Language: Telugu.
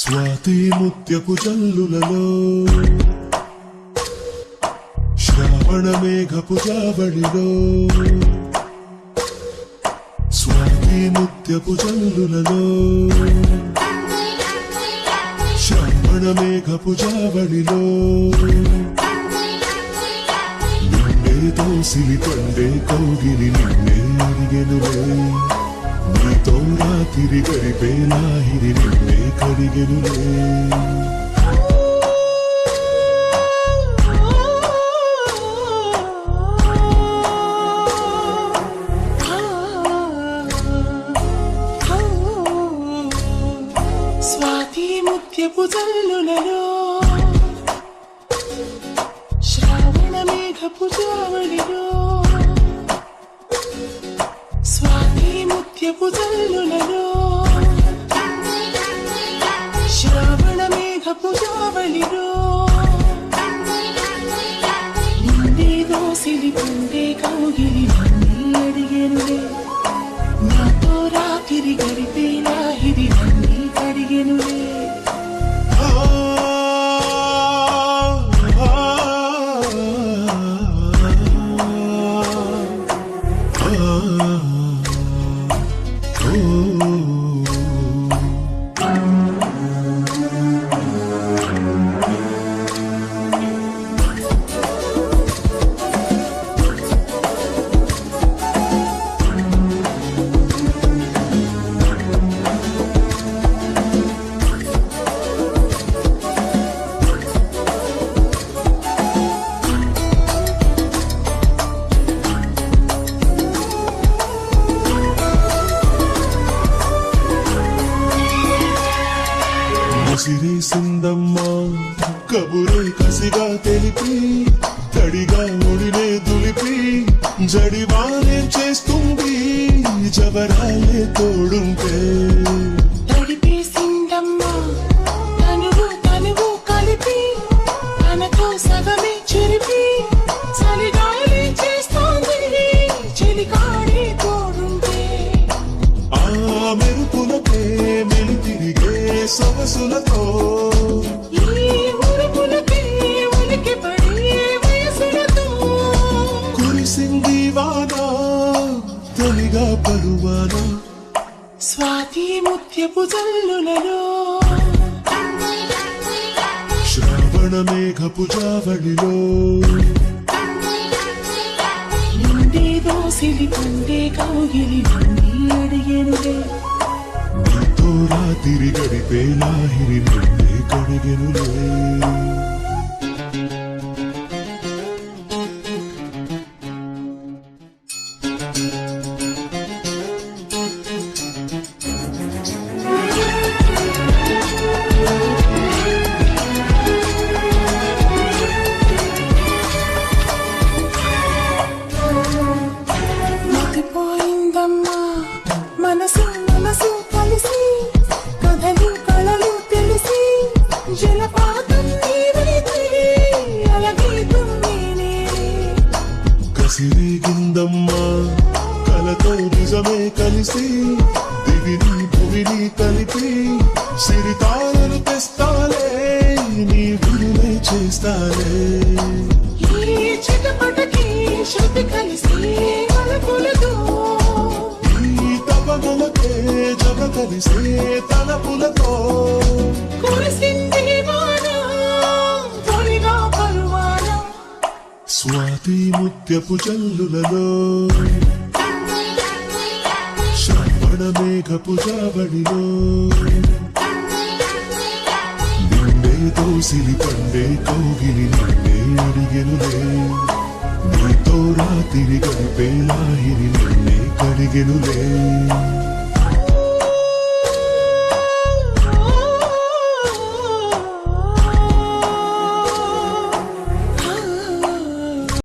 స్వాతి ముత్యపు జల్లులలో శ్రావణ మేఘపు జాబడిలో స్వాతి ముత్యపు జల్లులలో శ్రావణ మేఘపు జాబడిలో నిన్నే దోసిలి పండే కౌగిలి నిన్నే అడిగెనులే నీతో రాత్రి గడిపే లాహిరి నిన్నే కడిగెనులే స్వాతి ముత్యపు జల్లులలో శ్రావణ మేఘపు జావళిలో స్వాతి ముత్యపు జల్లులలో శ్రావణ మేఘపు జావళిలో నిన్నే దోసిలి పండే కౌగిలి నన్నే అడిగెనులే నాతో రాత్రి గడిపే లాహిరి నన్నే కడిగెనులే సిరేసిందమ్మా కబురే కసిగా తెలిపి తడిగా ఒడినే దులిపి జడివానే చేస్తుంది జవరాలే తోడుంటే తడిపేసిందమ్మా తనువు కలిపి తనతో సగమే చెరిపి చలిగాలి చేస్తోంది చెలికాడే తోడుంటే ఆ మెరుపులకే మెలి తిరిగే సొగసులతో ఈ ఉరుములకే ఉలికి పడే వయసులతో కురిసింది వాన తొలిగా పరువాన స్వాతి ముత్యపు జల్లులలో శ్రావణ మేఘపు జావళిలో నిండే దోసిలి పండే కౌగిలి నన్నే అడిగెనులే నీతో రాత్రి గడిపే లాహిరి నిన్నే కడిగెనులే మతిపోయిందమ్మా మనసు కలిసి కథలు కళలు తెలిసి జలపాతం నీవైతే అలగీతం నేనే కసిరేగిందమ్మా కలతో నిజమే కలిసి దివిని భువిని కలిపి సిరితారలు తెస్తాలే నీ విలువే చేస్తాలే ఈ చిటపటకి శృతి కలిసి అలపులతో ఈ తపములకే జమ కలిసే తలపులతో కురిసింది వాన తొలిగా పరువాన స్వాతి ముత్యపు జల్లులలో శ్రావణ మేఘపు జావళిలో నిన్నే దోసిలి పండే కౌగిలి నిన్నే అడిగెనులే నీతో రాత్రి గడిపే లాహిరి నిన్నే కడిగెనులే